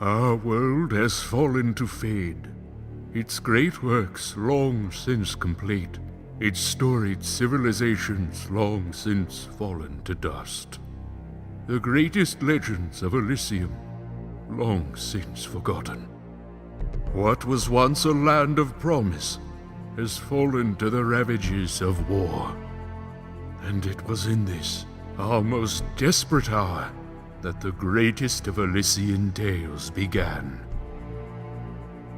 Our world has fallen to fade, its great works long since complete, its storied civilizations long since fallen to dust. The greatest legends of Elysium long since forgotten. What was once a land of promise has fallen to the ravages of war. And it was in this, our most desperate hour, that the greatest of Elysian tales began.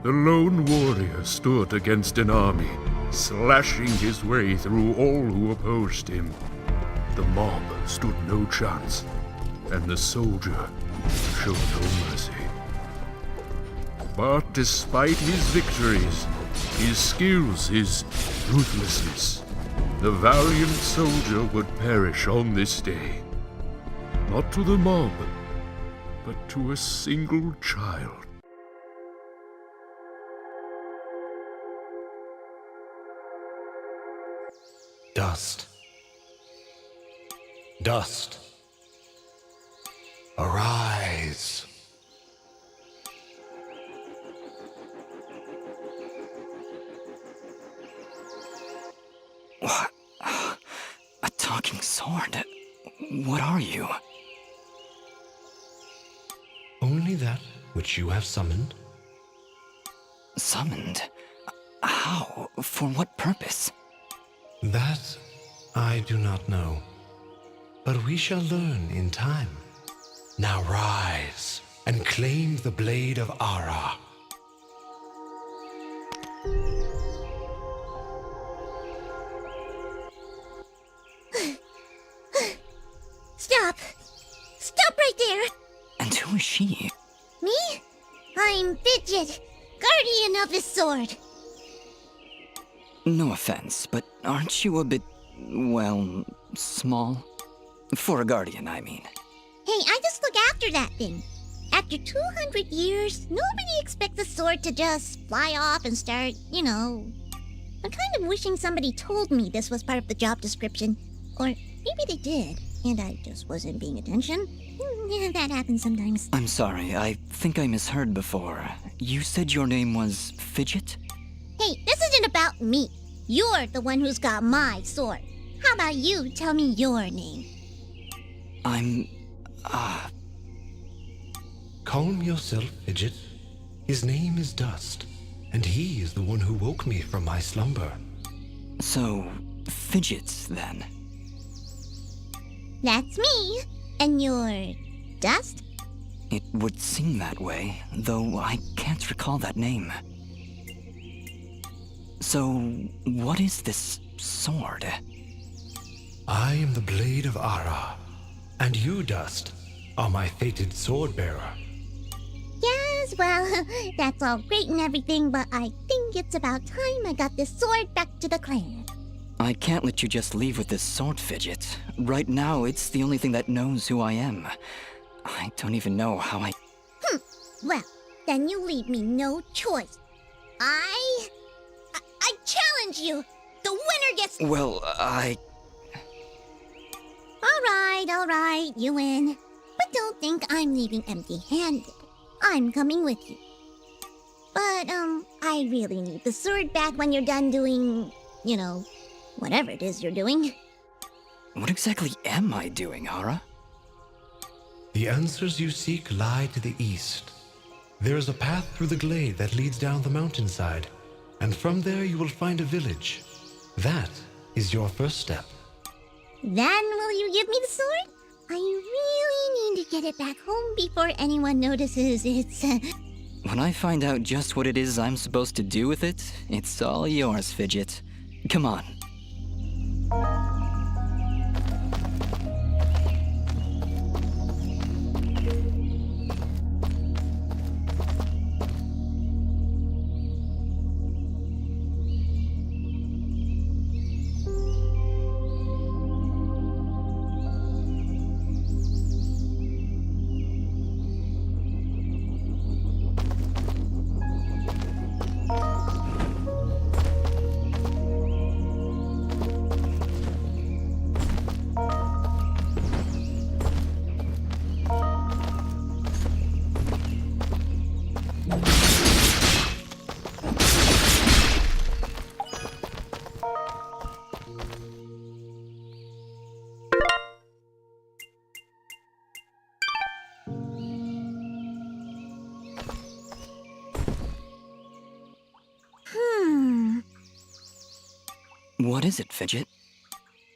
The lone warrior stood against an army, slashing his way through all who opposed him. The mob stood no chance, and the soldier showed no mercy. But despite his victories, his skills, his ruthlessness, the valiant soldier would perish on this day. Not to the mob, but to a single child. Dust. Dust. Arise. What? A talking sword? What are you? Only that which you have summoned. Summoned? How? For what purpose? That I do not know. But we shall learn in time. Now rise and claim the blade of Ara. Stop! Stop right there! And who is she? Me? I'm Fidget, guardian of the sword. No offense, but aren't you a bit, well, small? For a guardian, I mean. Hey, I just look after that thing. After 200 years, nobody expects a sword to just fly off and start, you know. I'm kind of wishing somebody told me this was part of the job description. Or maybe they did, and I just wasn't paying attention. Yeah, that happens sometimes. I'm sorry, I think I misheard before. You said your name was Fidget? Hey, this isn't about me. You're the one who's got my sword. How about you tell me your name? I'm... Calm yourself, Fidget. His name is Dust, and he is the one who woke me from my slumber. So, Fidgets, then? That's me. And you're... Dust? It would seem that way, though I can't recall that name. So, what is this sword? I am the blade of Ara, and you, Dust, are my fated sword bearer. Yes, well, that's all great and everything, but I think it's about time I got this sword back to the clan. I can't let you just leave with this sword, Fidget. Right now, it's the only thing that knows who I am. I don't even know how I... Well, then you leave me no choice. I challenge you! The winner gets... Well, All right, you win. But don't think I'm leaving empty-handed. I'm coming with you. But, I really need the sword back when you're done doing, you know, whatever it is you're doing. What exactly am I doing, Ara? The answers you seek lie to the east. There is a path through the glade that leads down the mountainside, and from there you will find a village. That is your first step. Then will you give me the sword? I really need to get it back home before anyone notices it's... When I find out just what it is I'm supposed to do with it, it's all yours, Fidget. Come on. What is it, Fidget?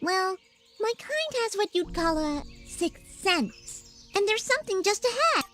Well, my kind has what you'd call a sixth sense. And there's something just ahead.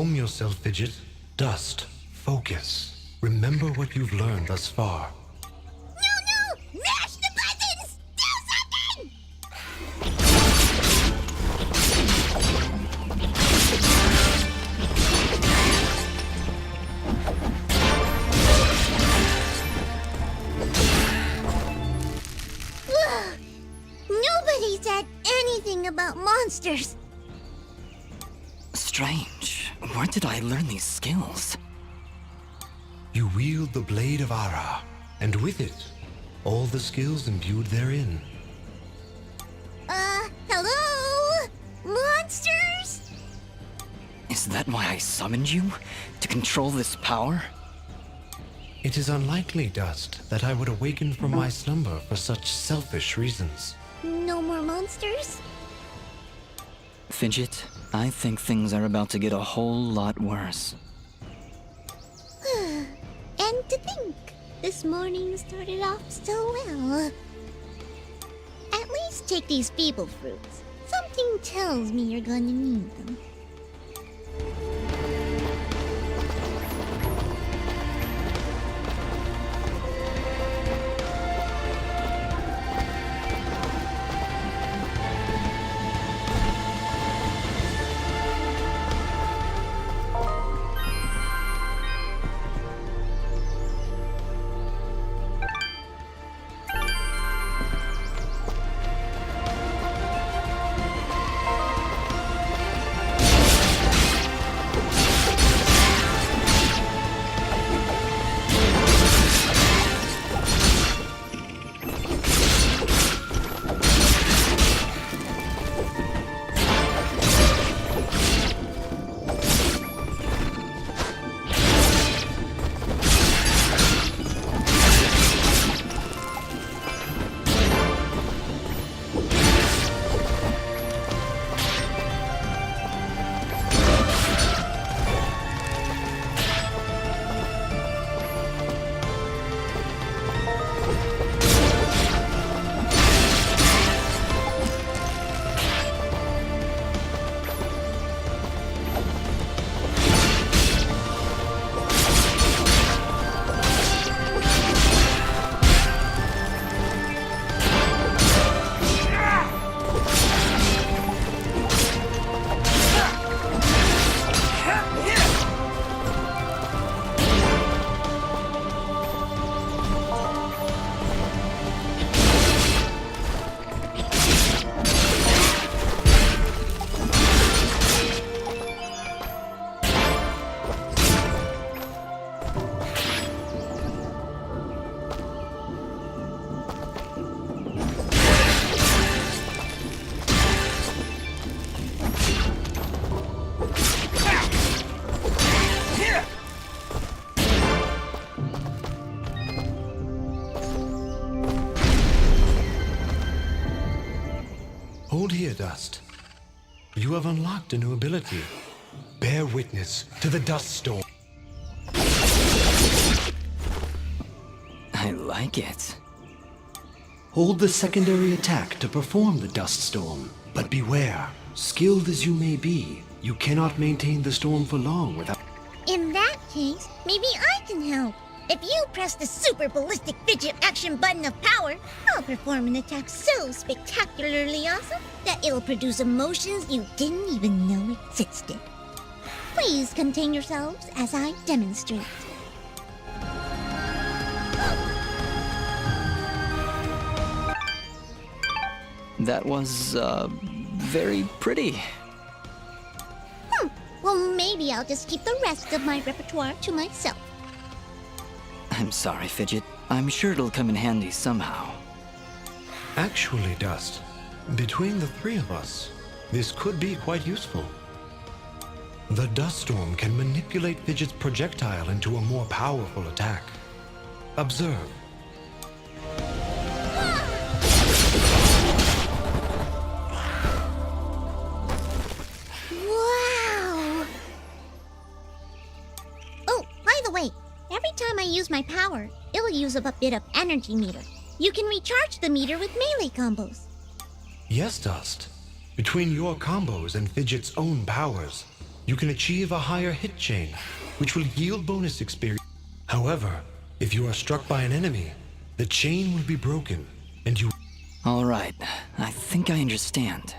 Calm yourself, Fidget. Dust. Focus. Remember what you've learned thus far. No! Mash the buttons! Do something! Ugh. Nobody said anything about monsters. Strange. Where did I learn these skills? You wield the Blade of Ara, and with it, all the skills imbued therein. Hello? Monsters? Is that why I summoned you? To control this power? It is unlikely, Dust, that I would awaken from my slumber for such selfish reasons. No more monsters? Fidget, I think things are about to get a whole lot worse. And to think, this morning started off so well. At least take these feeble fruits. Something tells me you're gonna need them. Hold here, Dust. You have unlocked a new ability. Bear witness to the dust storm. I like it. Hold the secondary attack to perform the dust storm. But beware, skilled as you may be, you cannot maintain the storm for long without... In that case, maybe I can help. If you press the super ballistic fidget action button of power, I'll perform an attack so spectacularly awesome that it'll produce emotions you didn't even know existed. Please contain yourselves as I demonstrate. That was, very pretty. Well, maybe I'll just keep the rest of my repertoire to myself. I'm sorry, Fidget. I'm sure it'll come in handy somehow. Actually, Dust, between the three of us, this could be quite useful. The dust storm can manipulate Fidget's projectile into a more powerful attack. Observe. Wow! Oh, by the way, every time I use my power, it'll use up a bit of energy meter. You can recharge the meter with melee combos. Yes, Dust. Between your combos and Fidget's own powers, you can achieve a higher hit chain, which will yield bonus experience. However, if you are struck by an enemy, the chain will be broken, and you... Alright, I think I understand.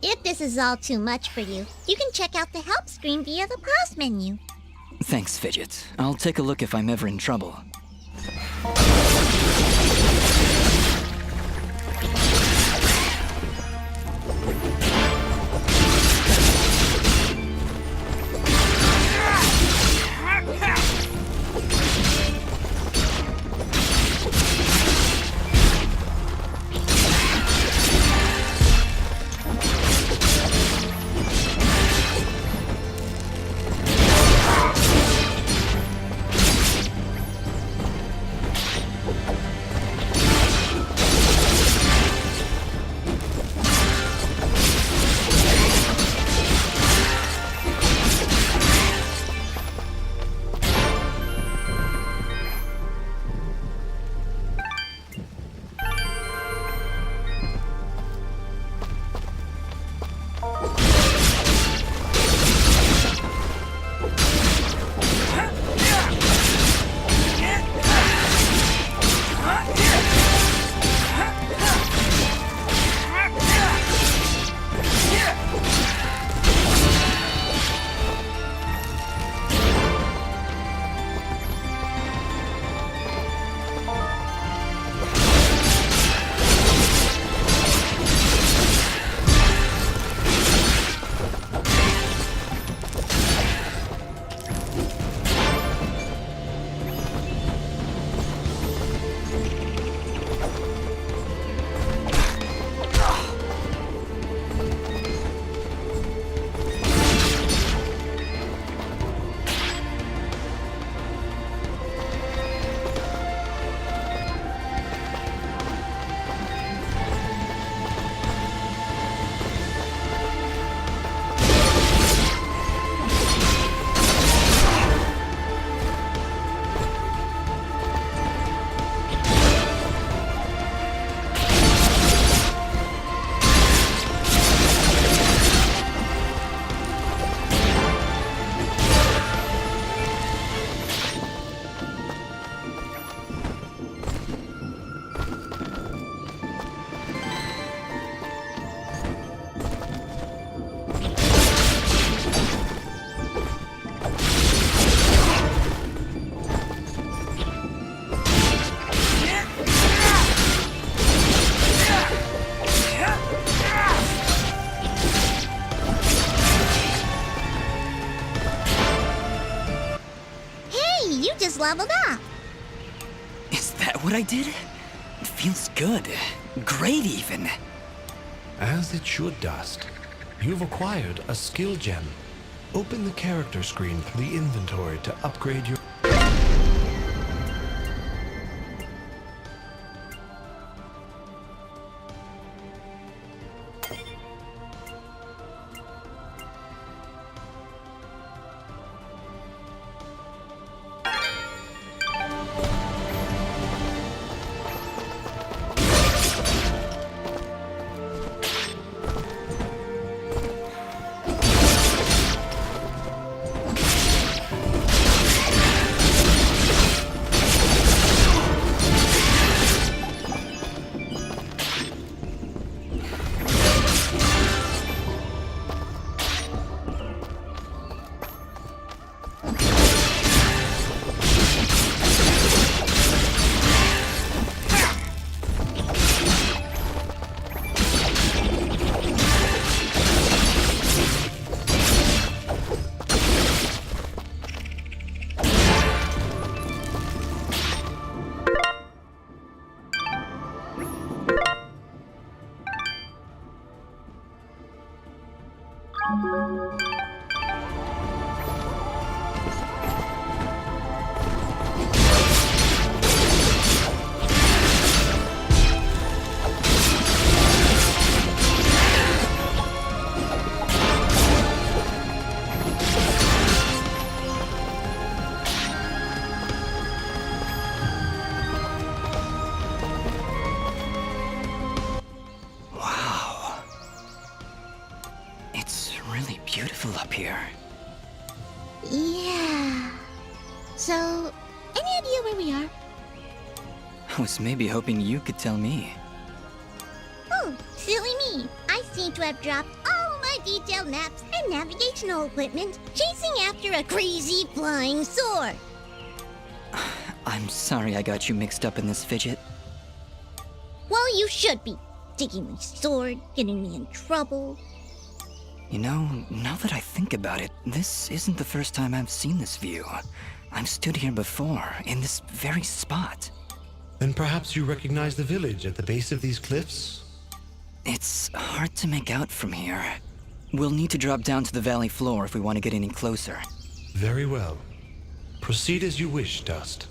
If this is all too much for you, you can check out the help screen via the pause menu. Thanks, Fidget. I'll take a look if I'm ever in trouble. Leveled up. Is that what I did? It feels good. Great, even. As it should, Dust. You've acquired a skill gem. Open the character screen through the inventory to upgrade your... So, any idea where we are? I was maybe hoping you could tell me. Oh, silly me. I seem to have dropped all my detailed maps and navigational equipment chasing after a crazy flying sword. I'm sorry I got you mixed up in this fidget. Well, you should be. Taking my sword, getting me in trouble. You know, now that I think about it, this isn't the first time I've seen this view. I've stood here before, in this very spot. Then perhaps you recognize the village at the base of these cliffs? It's hard to make out from here. We'll need to drop down to the valley floor if we want to get any closer. Very well. Proceed as you wish, Dust.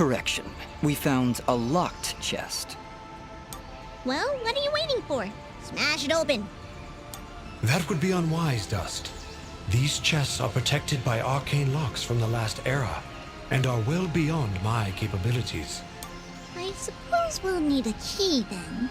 Correction. We found a locked chest. Well, what are you waiting for? Smash it open. That would be unwise, Dust. These chests are protected by arcane locks from the last era, and are well beyond my capabilities. I suppose we'll need a key then.